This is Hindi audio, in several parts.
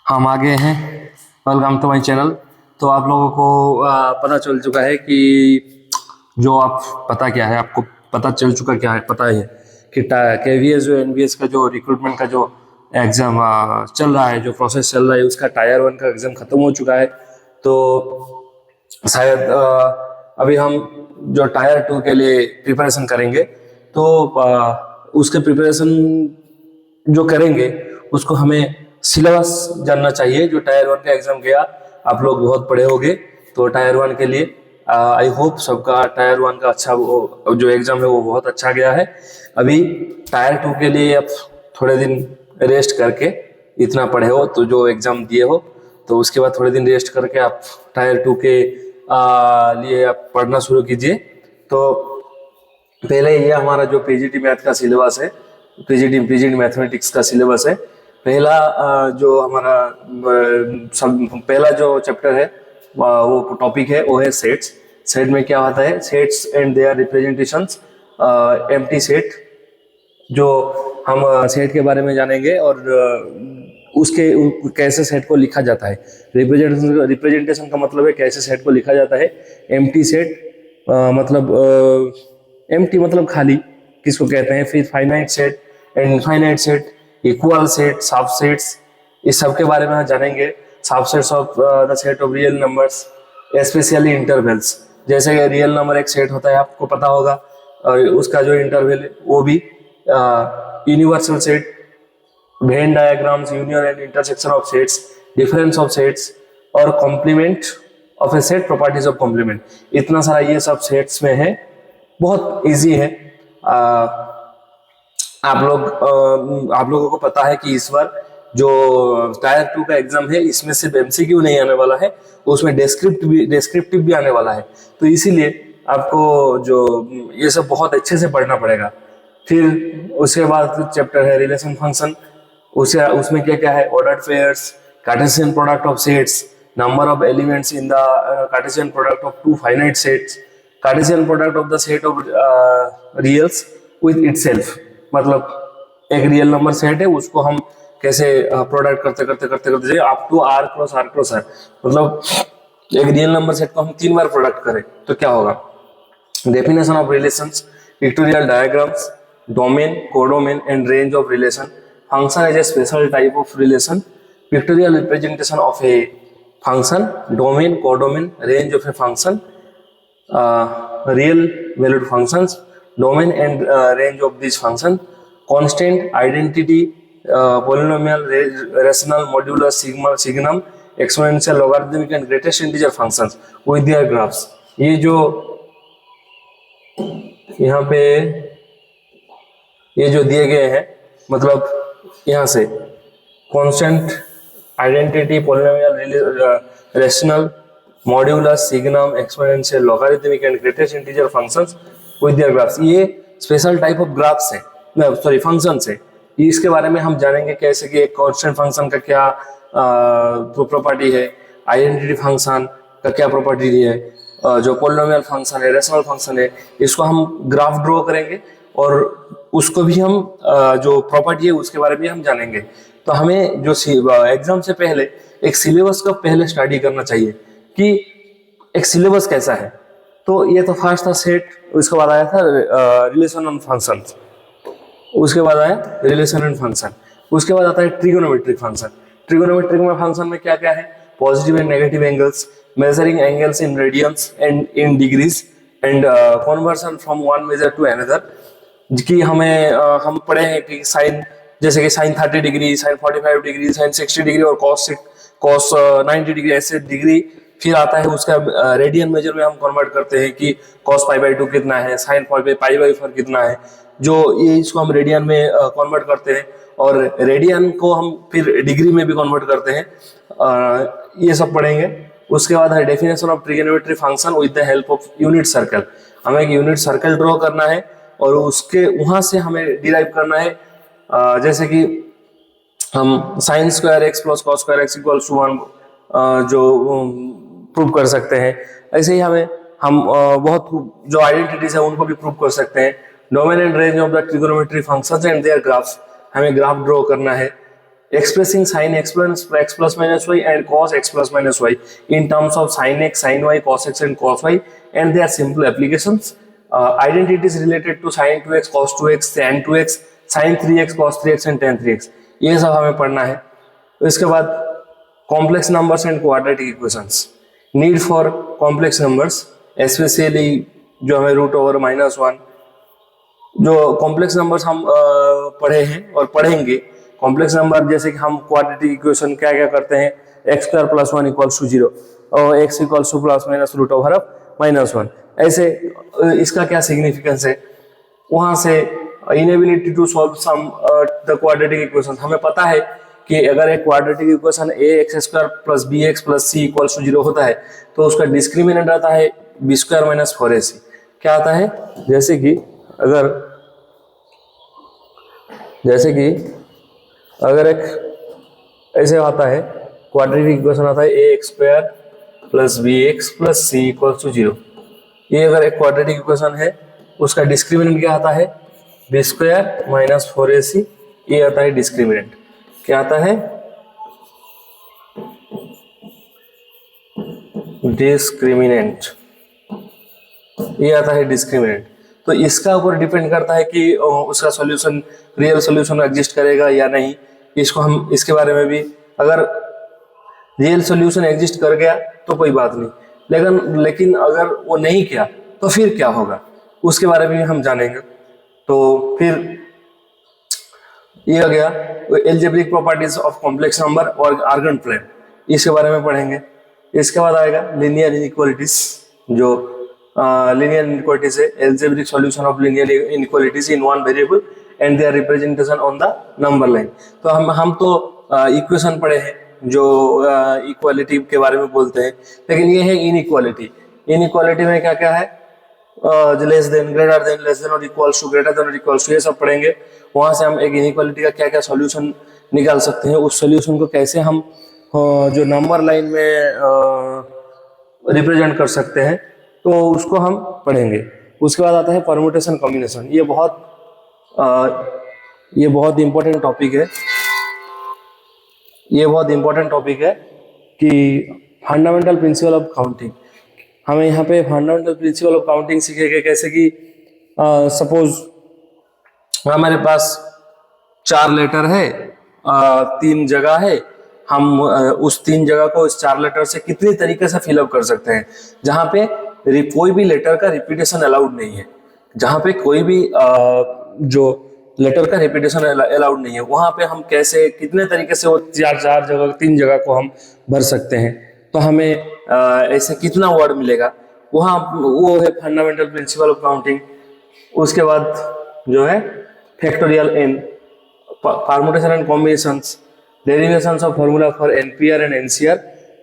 हम आगे हैं। Welcome to my channel. तो आप लोगों को पता चल चुका है कि जो आप पता क्या है, आपको पता चल चुका क्या है, पता है कि केवीएस जो एनवीएस का जो रिक्रूटमेंट का जो एग्ज़ाम चल रहा है, जो प्रोसेस चल रहा है, उसका टायर 1 का एग्ज़ाम ख़त्म हो चुका है। तो शायद अभी हम जो टायर 2 के लिए प्रिपरेशन करेंगे, तो उसके प्रिपरेशन जो करेंगे उसको हमें सिलेबस जानना चाहिए। जो टायर 1 का एग्जाम गया, आप लोग बहुत पढ़े होंगे, तो टायर 1 के लिए आई होप सबका टायर 1 का अच्छा वो जो एग्जाम है वो बहुत अच्छा गया है। अभी टायर 2 के लिए आप थोड़े दिन रेस्ट करके, इतना पढ़े हो तो जो एग्जाम दिए हो, तो उसके बाद थोड़े दिन रेस्ट करके आप टायर 2 के लिए आप पढ़ना शुरू कीजिए। तो पहले ये हमारा जो पीजीटी मैथ का सिलेबस है, पीजीटी मैथमेटिक्स का सिलेबस है। पहला जो हमारा पहला जो चैप्टर है, वो टॉपिक है, वो है सेट्स। सेट में क्या होता है? Sets and their representations, empty set. जो हम सेट के बारे में जानेंगे और उसके कैसे सेट को लिखा जाता है। रिप्रेजेंटेशन का मतलब है कैसे सेट को लिखा जाता है। एम्प्टी सेट मतलब एम्प्टी मतलब खाली, किसको कहते हैं। फिर finite set and infinite set, equal set, सब सेट्स, इस सब के बारे में हम जानेंगे। Subsets of the set of real numbers, specially intervals. जैसे रियल नंबर एक सेट होता है, आपको पता होगा, उसका जो इंटरवल है वो भी universal set, Venn diagrams, union and intersection of sets, difference of sets और complement of a set, properties of complement. इतना सारा ये सब सेट्स में है, बहुत इजी है। आप लोगों को पता है कि इस बार जो टायर 2 का एग्जाम है, इसमें सिर्फ एमसीक्यू नहीं आने वाला है, उसमें डेस्क्रिप्टिव भी आने वाला है। तो इसीलिए आपको जो ये सब बहुत अच्छे से पढ़ना पड़ेगा। फिर उसके बाद चैप्टर है रिलेशन फंक्शन। उसमें क्या क्या है? Ordered pairs, Cartesian product of sets, number of elements in the Cartesian product of two finite sets, Cartesian product of the set of reals with itself. मतलब एक रियल नंबर सेट है, उसको हम कैसे प्रोडक्ट करते करते करते करते up to R cross R cross R. मतलब एक रियल नंबर सेट को हम 3 बार प्रोडक्ट करें तो क्या होगा। Definition of relations, pictorial diagrams, domain, codomain and range of relation. Function is a special type of relation. Pictorial representation of a function, domain, codomain, range of a function, real valued functions, domain and range of these function, constant, identity, polynomial, rational, modulus, signum, exponential, logarithmic and greatest integer functions with their graphs। ये जो यहाँ पे ये जो दिए गए हैं, मतलब यहाँ से constant, identity, polynomial, rational, modulus, signum, exponential, logarithmic and greatest integer functions with their graphs. ये स्पेशल टाइप ऑफ ग्राफ्स है, सॉरी फंक्शंस है। इसके बारे में हम जानेंगे कैसे कि एक कांस्टेंट फंक्शन का क्या प्रॉपर्टी है, आइडेंटिटी फंक्शन का क्या प्रॉपर्टी है, जो पोलिनोमियल फंक्शन है, रेशनल फंक्शन है, इसको हम ग्राफ ड्रॉ करेंगे और उसको भी हम जो प्रॉपर्टी है उसके बारे में हम जानेंगे। तो हमें जो एग्जाम से पहले एक सिलेबस का पहले स्टडी करना चाहिए कि एक सिलेबस कैसा है। तो ये तो फर्स्ट था सेट, उसके बाद आया था रिलेशन एंड फंक्शन, उसके बाद आया रिलेशन एंड फंक्शन, उसके बाद आता है ट्रिगोनोमेट्रिक फंक्शन। ट्रिगोनोमेट्रिक में फंक्शन में क्या क्या है? Positive and negative angles, measuring angles in radians and in degrees and conversion from one measure to another. कि हमें हम पढ़े हैं कि साइन, जैसे कि sine 30 degree, sine 45 degree, sine 60 degree और कॉस 90 डिग्री, ऐसे डिग्री। फिर आता है उसका रेडियन मेजर में हम कन्वर्ट करते हैं कि कॉस पाई/2 कितना है, साइन पाई/4 कितना है। जो ये इसको हम रेडियन में कन्वर्ट करते हैं और रेडियन को हम फिर डिग्री में भी कन्वर्ट करते हैं। ये सब पढ़ेंगे। उसके बाद है definition of trigonometry function with the help of unit circle. हमें एक यूनिट सर्कल ड्रॉ करना है और उसके वहां से हमें डिराइव करना है, जैसे कि हम sine square x plus cos square x equals to 1 जो प्रूव कर सकते हैं। ऐसे ही हम बहुत जो आइडेंटिटीज है उनको भी प्रूव कर सकते हैं। Domain and range of the trigonometry functions and their graphs, हमें ग्राफ ड्रॉ करना है। expressing sin x plus minus y and cos x plus minus y in terms of sin x, sin y, cos x and cos y and their simple applications. Identities related to sin 2x, cos 2x, tan 2x, sin 3x, cos 3x and tan 3x, ये सब हमें पढ़ना है. इसके बाद complex numbers and quadratic equations, need for complex numbers, specially जो हमें रूट ओवर -1, जो कॉम्प्लेक्स नंबर्स हम पढ़े हैं और पढ़ेंगे. कॉम्प्लेक्स नंबर जैसे कि हम क्वाड्रेटिक इक्वेशन क्या क्या करते हैं, x² + 1 = 0 और x = ±√ ओवर -1. ऐसे इसका क्या सिग्निफिकेंस है, वहां से inability to solve some the quadratic equation. हमें पता है कि अगर एक quadratic equation ax² + bx + c = 0 होता है तो उसका डिस्क्रिमिनेंट आता है b² - 4ac. क्या आता है, जैसे कि अगर एक ऐसे आता है क्वाड्रेटिक इक्वेशन आता है ax² + bx + c = 0. ये अगर एक क्वाड्रेटिक इक्वेशन है उसका डिस्क्रिमिनेंट क्या आता है, b² - 4ac. ये आता है डिस्क्रिमिनेंट. क्या आता है, डिस्क्रिमिनेंट. ये आता है डिस्क्रिमिनेंट. तो इसका ऊपर डिपेंड करता है कि उसका सॉल्यूशन, रियल सॉल्यूशन एग्जिस्ट करेगा या नहीं. इसको हम इसके बारे में भी, अगर रियल सॉल्यूशन एग्जिस्ट कर गया तो कोई बात नहीं, लेकिन अगर वो नहीं किया तो फिर क्या होगा उसके बारे में हम जानेंगे. तो फिर ये हो गया algebraic properties of complex number और आर्गन प्लेन, इसके बारे में पढ़ेंगे. इसके बाद आएगा लीनियर इनइक्वालिटीज. जो लीनियर इनइक्वालिटीज है, algebraic solution of linear inequalities in one variable and their representation on the number line. तो हम तो इक्वेशन पढ़े हैं जो इक्वालिटी के बारे में बोलते हैं, लेकिन ये है इनइक्वालिटी. इनइक्वालिटी में क्या क्या है, less than, greater than, less than और इक्वल्स टू, ग्रेटर देन और इक्वल्स टू, ये सब पढ़ेंगे. वहां से हम एक इनइक्वालिटी का क्या क्या सॉल्यूशन निकाल सकते हैं, उस सॉल्यूशन को कैसे हम जो नंबर लाइन में रिप्रेजेंट कर सकते हैं, तो उसको हम पढ़ेंगे. उसके बाद आता है परम्यूटेशन कॉम्बिनेशन. ये बहुत इंपॉर्टेंट टॉपिक है. ये बहुत इंपॉर्टेंट टॉपिक है कि फंडामेंटल प्रिंसिपल ऑफ काउंटिंग. हमें यहाँ पे फंडामेंटल प्रिंसिपल ऑफ काउंटिंग सीखेंगे. कैसे कि सपोज हमारे पास 4 लेटर है, 3 जगह है, हम उस 3 जगह को इस 4 लेटर से कितनी तरीके से फिलअप कर सकते हैं. जहाँ पे कोई भी लेटर का रिपीटेशन अलाउड नहीं है, जहाँ पे कोई भी जो लेटर का रिपीटेशन अलाउड नहीं है, वहाँ पे हम कैसे, कितने तरीके से वो 4 जगह, 3 जगह को हम भर सकते हैं. तो हमें ऐसे कितना वर्ड मिलेगा, वहाँ वो है फंडामेंटल प्रिंसिपल ऑफ काउंटिंग. उसके बाद जो है factorial n, permutation and combinations, derivations of formula for nPr and nCr,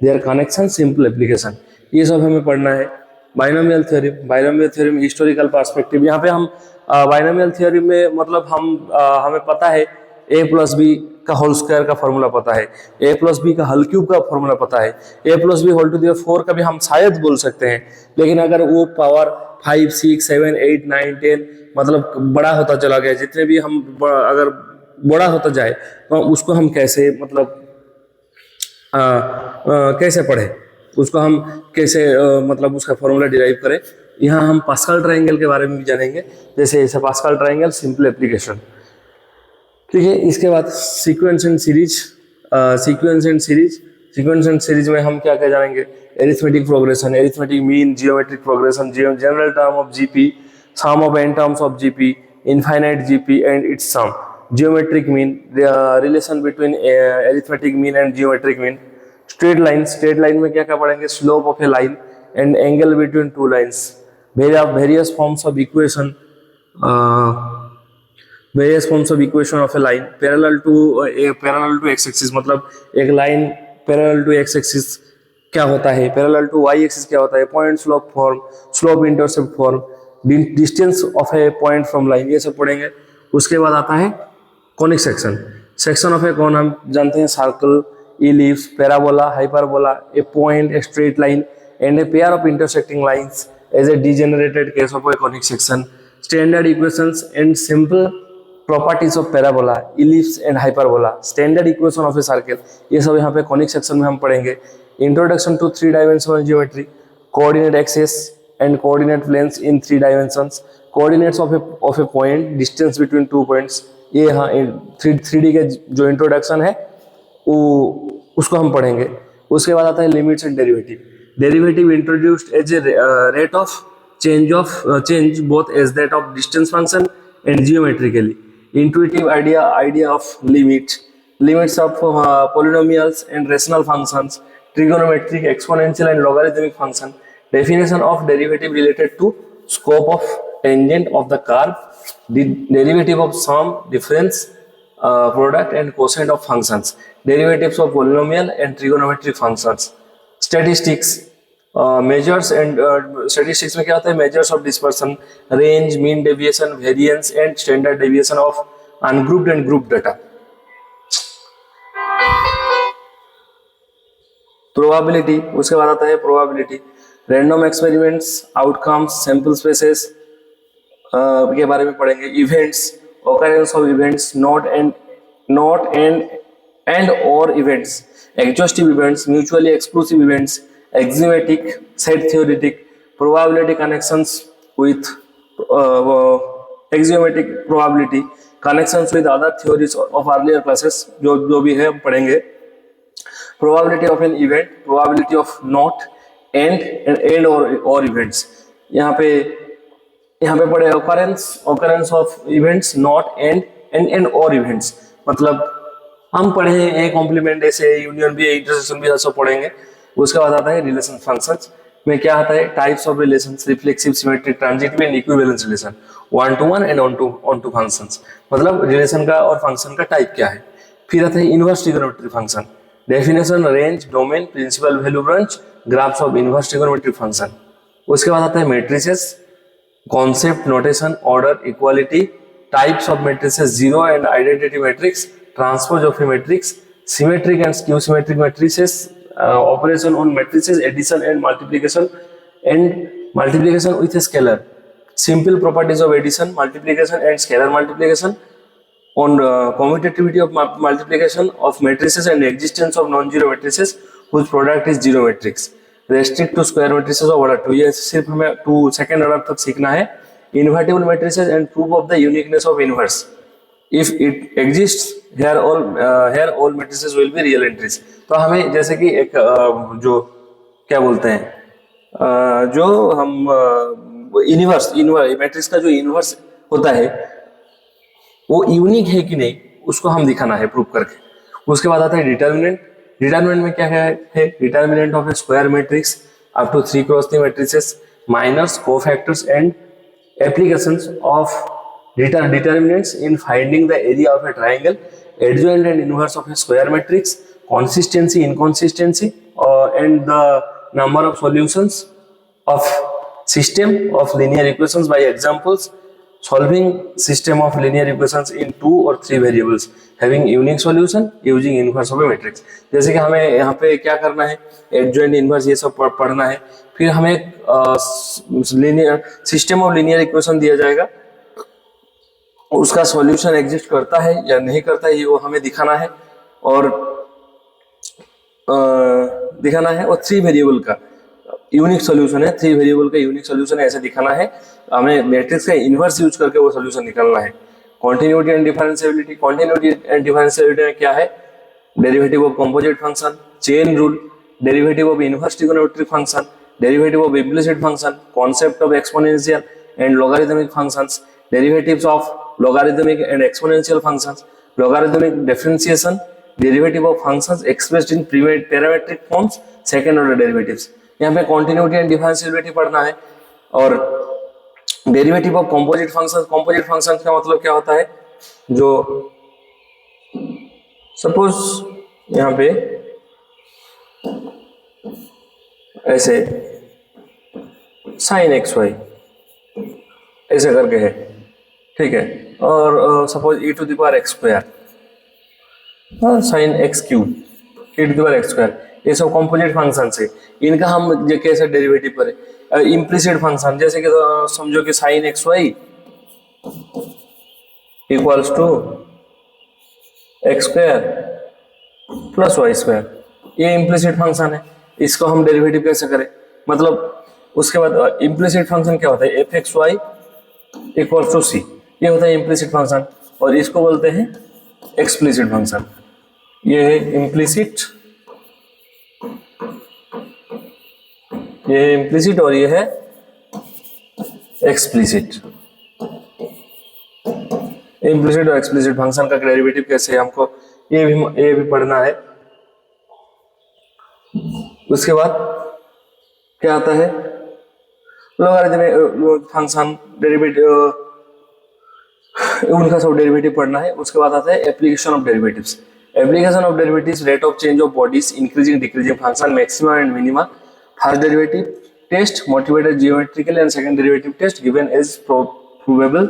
their connection, simple application, ये सब हमें पढ़ना है. Binomial theorem historical perspective. यहाँ पे हम बाइनोमियल थ्योरम में मतलब हमें पता है a+b का होल स्क्वायर का फॉर्मूला पता है, a+b का होल क्यूब का फॉर्मूला पता है, a+b⁴ का भी हम शायद बोल सकते हैं. लेकिन अगर वो पावर 5, 6, 7, 8, 9, 10 मतलब बड़ा होता चला गया, जितने भी हम अगर बड़ा होता जाए तो उसको हम कैसे मतलब कैसे पढ़े, उसको हम कैसे मतलब उसका फॉर्मूला डिराइव करें. यहाँ हम पास्कल ट्रायंगल के बारे में भी जानेंगे, जैसे पास्कल ट्रायंगल, सिंपल एप्लीकेशन. ठीक है. इसके बाद सीक्वेंस एंड सीरीज में हम क्या क्या जानेंगे, arithmetic progression, arithmetic mean, geometric progression, general term of GP, sum of n terms of GP, infinite GP and its sum, geometric mean, relation between arithmetic mean and geometric mean, straight line में क्या क्या पढ़ेंगे, slope of a line and angle between 2 lines, various forms of equation, various forms of equation of a line, parallel to x axis, मतलब एक line parallel to x axis क्या होता है, पैरेलल टू वाई एक्सिस क्या होता है, point slope form, slope intercept form, distance of a point from line, ये सब पढ़ेंगे. उसके बाद आता है conic section of a cone. हम जानते हैं circle, ellipse, parabola, hyperbola, a point, a straight line and a pair of intersecting lines as a degenerated case of a conic section, standard equations and simple properties of parabola, ellipse and hyperbola, standard equation of a circle, ये सब यहाँ पे कॉनिक सेक्शन में हम पढ़ेंगे। Introduction to 3 dimensional geometry, coordinate axes and coordinate planes in 3 dimensions, coordinates of a point, distance between 2 points, ये यहाँ 3D के जो इंट्रोडक्शन है वो उसको हम पढ़ेंगे। उसके बाद आता है limits and derivative. Derivative introduced as a rate of change both as that of distance function and geometrically. Intuitive idea of limits of polynomials and rational functions, trigonometric, exponential and logarithmic function, definition of derivative related to scope of tangent of the curve, the derivative of sum, difference, product and quotient of functions, derivatives of polynomial and trigonometric functions, statistics, measures and statistics में क्या होता है, measures of dispersion, range, mean deviation, variance and standard deviation of ungrouped and grouped data. Probability, उसके बाद आता है probability, random experiments, outcomes, sample spaces के बारे में पढ़ेंगे, events, occurrence of events, not and or events, exhaustive events, mutually exclusive events, axiomatic, set theoretic, probability connections with axiomatic probability, connections with other theories of earlier classes, जो भी है हम पढ़ेंगे। probability of an event, probability of not and or events, यहाँ पे पढ़े occurrence of events, not and or events, मतलब हम पढ़े हैं ए कॉम्प्लीमेंट ऐसे, यूनियन भी, इंटरसेक्शन भी, सब पढ़ेंगे। उसके बाद आता है रिलेशन फंक्शंस में क्या आता है, types of relations, reflexive, symmetric, transitive and equivalence relation, 1-to-1 and onto functions, मतलब रिलेशन का और फंक्शन का टाइप क्या है। फिर आता है inverse trigonometry function, definition, range, domain, principal value branch, graphs of inverse trigonometry function. उसके बाद आता है matrices, concept, notation, order, equality, types of matrices, zero and identity matrix, transpose of a matrix, symmetric and skew symmetric matrices, operation on matrices, addition and multiplication with a scalar, simple properties of addition, multiplication and scalar multiplication, on commutativity of multiplication of matrices and existence of non-zero matrices whose product is zero matrix, restrict to square matrices of order 2, ये सिर्फ हमें 2 सेकेंड ऑर्डर तक सीखना है। invertible matrices and proof of the uniqueness of inverse, if it exists here all matrices will be real entries। तो हमें जैसे कि एक जो क्या बोलते हैं, जो हम इनवर्स मैट्रिक्स का जो इनवर्स होता है वो यूनिक है कि नहीं, उसको हम दिखाना है प्रूव करके। उसके बाद आता है डिटर्मिनेंट में क्या है, determinant of a square matrix up to 3x3 matrices, minors, cofactors and applications of determinants in finding the area of a triangle, adjoint and inverse of a square matrix, consistency, inconsistency, and the number of solutions of system of linear equations by examples, solving system of linear equations in 2 or 3 variables having unique solution using inverse of a matrix। जैसे कि हमें यहाँ पे क्या करना है, adjoint, inverse ये सब पढ़ना है। फिर हमें linear system of linear equation दिया जाएगा, उसका सॉल्यूशन एग्जिस्ट करता है या नहीं करता है ये वो हमें दिखाना है, और और 3 वेरिएबल का यूनिक सॉल्यूशन है, 3 वेरिएबल का यूनिक सॉल्यूशन है ऐसे दिखाना है। हमें मैट्रिक्स का इनवर्स यूज करके वो सॉल्यूशन निकालना है। कॉन्टिन्यूटी एंड डिफरेंशिएबिलिटी में क्या है, derivative of composite function, chain rule, derivative of inverse trigonometric function, derivative of implicit function, concept of exponential and logarithmic functions, derivatives of logarithmic and exponential functions, logarithmic differentiation, derivative of functions expressed in parametric forms, second order derivatives। यहाँ पे continuity and differentiability पढ़ना है। और derivative of composite functions का मतलब क्या होता है, जो suppose यहाँ पे ऐसे sin xy ऐसे करके है, ठीक है, और suppose e⁻x², sin x³ e⁻x², ये सब कंपोजिट फंक्शन है, इनका हम कैसे डेरिवेटिव करें। इम्प्लिसिट फंक्शन जैसे कि समझो कि sin xy equals to x square plus y square, ये इम्प्लिसिट फंक्शन है। इसको हम डेरिवेटिव कैसे करें, मतलब उसके बाद इम्प्लिसिट फंक्शन क्या होता है, F X Y equals to C, ये होता है इम्प्लिसिट फंक्शन। और इसको बोलते हैं एक्सप्लिसिट फंक्शन। ये है इम्प्लिसिट, ये है इम्प्लिसिट और ये है एक्सप्लिसिट। इम्प्लिसिट और एक्सप्लिसिट फंक्शन का डेरिवेटिव कैसे है हमको ये भी पढ़ना है। उसके बाद क्या आता है, लॉगरिथमिक फंक्शन डेरिवेटिव, उनका सब डेरिवेटिव पढ़ना है। उसके बाद आता है application of derivatives. Application of derivatives, rate of change of bodies, increasing decreasing function, maxima and minima, first derivative test motivated geometrically and second derivative test given as provable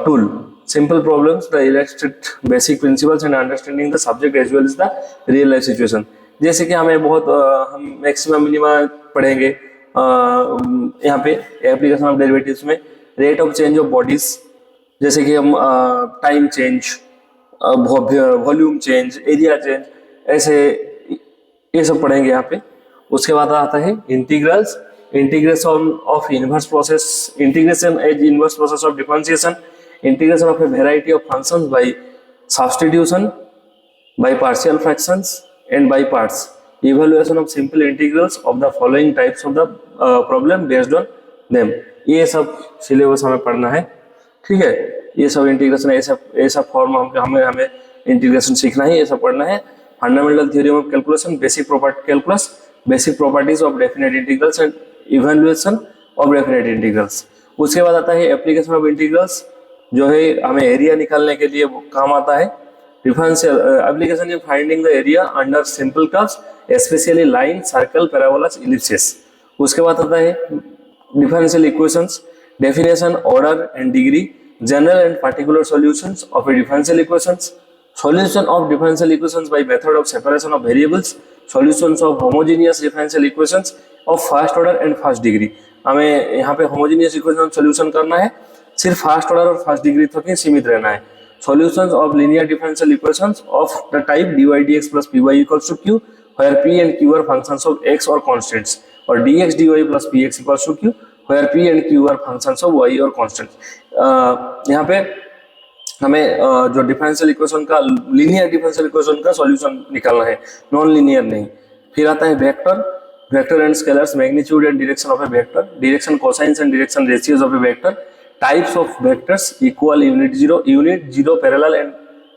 tool, simple problems, the illustrate basic principles and understanding the subject as well as the real life situation। जैसे कि हमें बहुत हम मैक्सिमम मिनिमा पढ़ेंगे यहाँ पे एप्लीकेशन ऑफ डेरिवेटिव्स में। Rate of change of bodies, जैसे कि हम time change, volume change, area change, ऐसे ये सब पढ़ेंगे यहाँ पे। उसके बाद आता है integrals, integration of inverse process, integration as inverse process of differentiation, integration of a variety of functions by substitution, by partial fractions and by parts, evaluation of simple integrals of the following types of the problem based on them। ये सब सिलेबस हमें पढ़ना है, ठीक है। ये सब इंटीग्रेशन, ऐसा फॉर्म हमें इंटीग्रेशन सीखना है, ये सब पढ़ना है। Fundamental theorem of calculation, basic property calculus, basic properties of definite integrals and evaluation of definite integrals. उसके बाद आता है एप्लीकेशन ऑफ इंटीग्रल्स, जो है हमें एरिया निकालने के लिए काम आता है। Differential application in finding the area under simple curves, specially line, circle, parabolas, ellipses. उसके बाद आता है differential equations, definition, order and degree, general and particular solutions of a differential equations, solution of differential equations by method of separation of variables, solutions of homogeneous differential equations of first order and first degree। हमें यहाँ पे homogeneous equation solution करना है, सिर्फ फर्स्ट ऑर्डर और फर्स्ट डिग्री तक ही सीमित रहना है। solutions of linear differential equations of the type dy dx plus py equals to q, where p and q are functions of x or constants, और dx dy plus px equals to q, where p and q are functions of y or constants। यहाँ पे हमें जो डिफरेंशियल इक्वेशन का, लीनियर डिफरेंशियल इक्वेशन का सॉल्यूशन निकालना है, नॉन लीनियर नहीं। फिर आता है vector, vector and scalars, magnitude and direction of a vector, direction cosines and direction ratios of a vector, types of vectors, equal, unit, zero, parallel and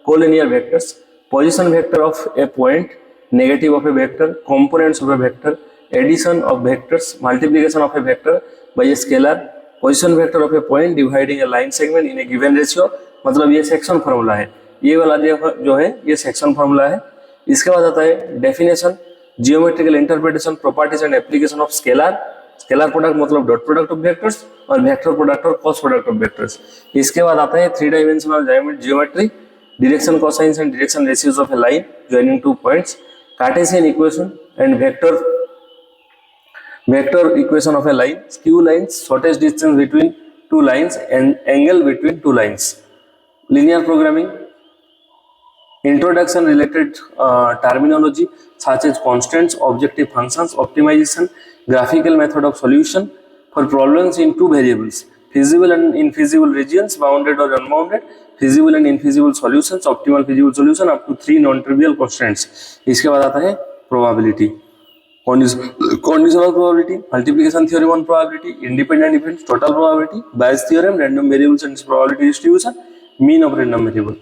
collinear vectors, position vector of a point, negative of a vector, components of a vector, addition of vectors, multiplication of a vector by a scalar, position vector of a point dividing A line segment in A given ratio. मतलब ये सेक्शन फार्मूला है, ये वाला जो है ये सेक्शन फार्मूला है। इसके बाद आता है definition, geometrical interpretation, properties and application of scalar, scalar product मतलब डॉट प्रोडक्ट ऑफ वेक्टर्स, और वेक्टर प्रोडक्ट और क्रॉस प्रोडक्ट ऑफ वेक्टर्स। इसके बाद आता है three dimensional geometry, direction cosines and direction ratios of a line joining two points, Cartesian equation and vector equation of a line, skew lines, shortest distance between two lines and angle between two lines, linear programming, introduction related terminology such as constants, objective functions, optimization, graphical method of solution for problems in two variables, feasible and infeasible regions, bounded or unbounded, feasible and infeasible solutions, optimal feasible solution up to 3 non-trivial constants। इसके बाद आता है probability, conditional probability, multiplication theorem on probability, independent events, total probability, Bayes theorem, random variables and probability distribution, mean of random variable.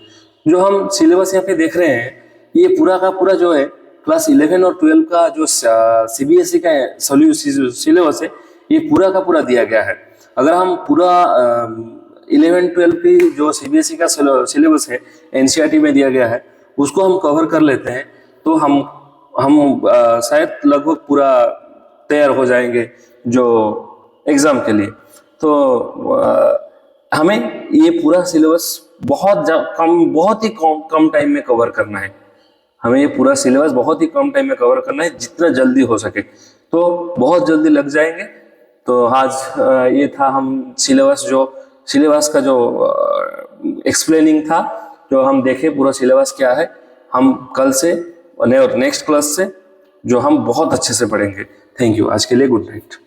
जो हम सिलेबस यहाँ पे देख रहे हैं, ये पूरा का पूरा जो है क्लास 11 और 12 का जो सीबीएसई का सिलेबस है, ये पूरा का पूरा दिया गया है। अगर हम पूरा 11-12 की जो सीबीएसई का सिलेबस है एनसीईआरटी में दिया गया है, उसको हम कवर कर लेते हैं तो हम शायद लगभग पूरा तैयार हो जाएंगे जो एग्जाम के लिए। तो हमें ये पूरा सिलेबस बहुत ही कम टाइम में कवर करना है। हमें ये पूरा सिलेबस बहुत ही कम टाइम में कवर करना है, जितना जल्दी हो सके। तो बहुत जल्दी लग जाएंगे। तो आज ये था हम सिलेबस जो सिलेबस का जो एक्सप्लेनिंग था, जो हम देखे पूरा सिलेबस क्या है, हम कल से और नेक्स्ट क्लास से जो हम बहुत अच्छे से पढ़ेंगे। Thank you. आज के लिए गुड नाइट।